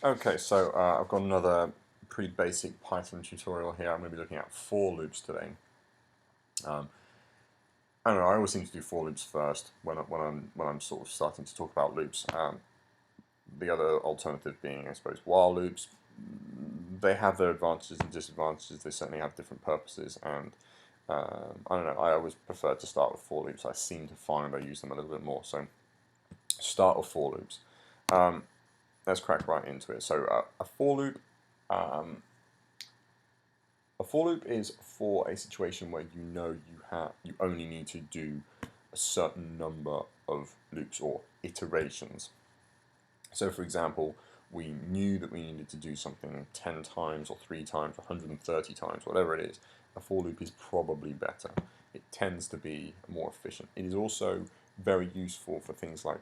Okay, so I've got another pretty basic Python tutorial here. I'm going to be looking at for loops today. Um, I don't know. I always seem to do for loops first when I'm sort of starting to talk about loops. The other alternative being, I suppose, while loops. They have their advantages and disadvantages. They certainly have different purposes, and I don't know. I always prefer to start with for loops. I seem to find I use them a little bit more. So start with for loops. Um, let's crack right into it. So a for loop. Um, A for loop is for a situation where you know you only need to do a certain number of loops or iterations. So for example, we knew that we needed to do something 10 times or 3 times, 130 times, whatever it is. A for loop is probably better. It tends to be more efficient. It is also very useful for things like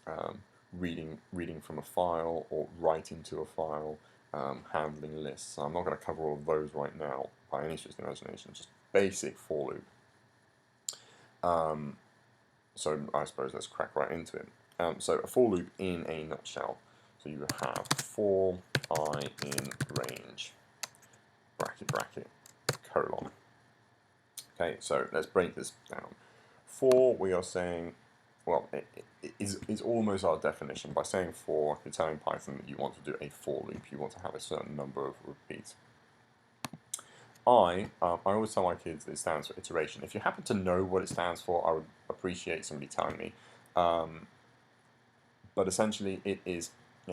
um, reading from a file or writing to a file, handling lists. So I'm not going to cover all of those right now by any stretch of the imagination, just basic for loop. So I suppose let's crack right into it. So a for loop in a nutshell. So you have for I in range, bracket, bracket, colon. Okay, so let's break this down. For, we are saying, well, it's almost our definition. By saying for, you're telling Python that you want to do a for loop. You want to have a certain number of repeats. I always tell my kids that it stands for iteration. If you happen to know what it stands for, I would appreciate somebody telling me. But essentially, it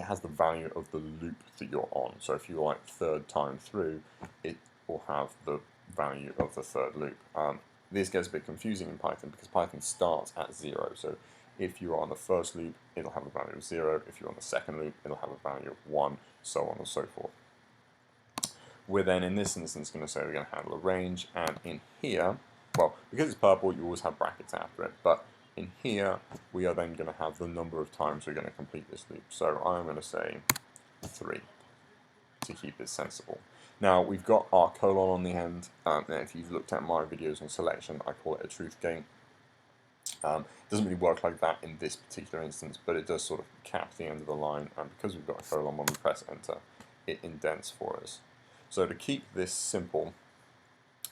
has the value of the loop that you're on. So if you like third time through, it will have the value of the third loop. This gets a bit confusing in Python because Python starts at 0. So if you are on the first loop, it'll have a value of 0. If you're on the second loop, it'll have a value of 1, so on and so forth. We're then, in this instance, going to say we're going to handle a range, and in here, well, because it's purple, you always have brackets after it, but in here, we are then going to have the number of times we're going to complete this loop. So I'm going to say 3 to keep it sensible. Now, we've got our colon on the end. Now, if you've looked at my videos on selection, I call it a truth gate. It doesn't really work like that in this particular instance, but it does sort of cap the end of the line, and because we've got a colon, when we press enter, it indents for us. So to keep this simple,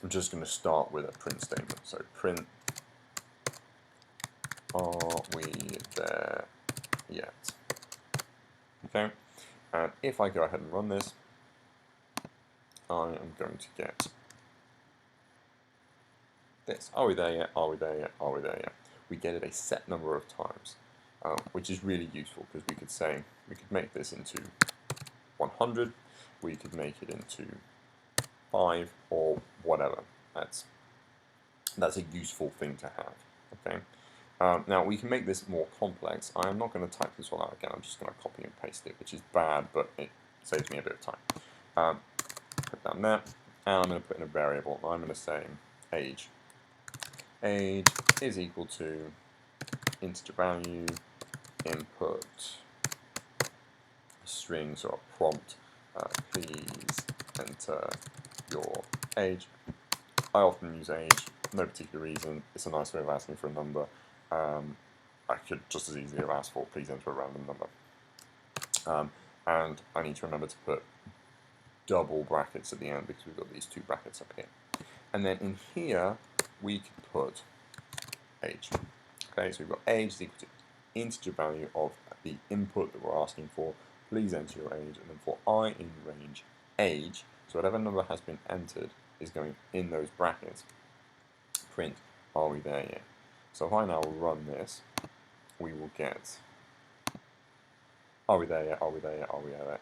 I'm just going to start with a print statement. So print, are we there yet? Okay, and if I go ahead and run this, I am going to get this. Are we there yet? Are we there yet? Are we there yet? We get it a set number of times, which is really useful because we could say, we could make this into 100, we could make it into 5 or whatever. That's a useful thing to have. Okay. Now we can make this more complex. I am not going to type this all out again. I'm just going to copy and paste it, which is bad, but it saves me a bit of time. Put down there, and I'm going to put in a variable. I'm going to say age. Age is equal to integer value input strings or a prompt. Please enter your age. I often use age, no particular reason. It's a nice way of asking for a number. I could just as easily have asked for please enter a random number. And I need to remember to put double brackets at the end because we've got these 2 brackets up here. And then in here, we could put age. Okay, so we've got age is equal to integer value of the input that we're asking for. Please enter your age, and then for I in range age, so whatever number has been entered is going in those brackets. Print, are we there yet? So if I now run this, we will get, are we there yet? Are we there yet? Are we there yet?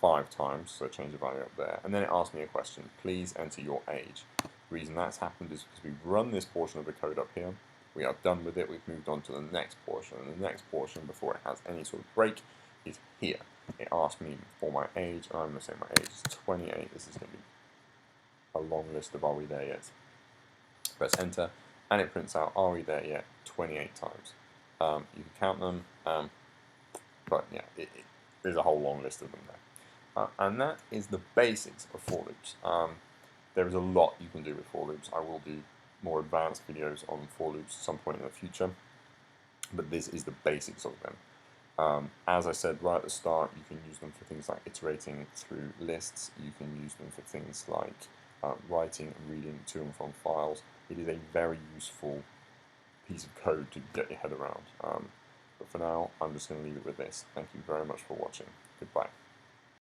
5 times, so change the value up there. And then it asks me a question, please enter your age. The reason that's happened is because we've run this portion of the code up here. We are done with it. We've moved on to the next portion. And the next portion, before it has any sort of break, is here. It asks me for my age, and I'm going to say my age is 28. This is going to be a long list of are we there yet. Press enter, and it prints out are we there yet 28 times. You can count them, but yeah, there's a whole long list of them there. And that is the basics of for loops. There is a lot you can do with for loops. I will do more advanced videos on for loops at some point in the future, but this is the basics of them. As I said right at the start, you can use them for things like iterating through lists. You can use them for things like writing and reading to and from files. It is a very useful piece of code to get your head around. But for now, I'm just going to leave it with this. Thank you very much for watching. Goodbye.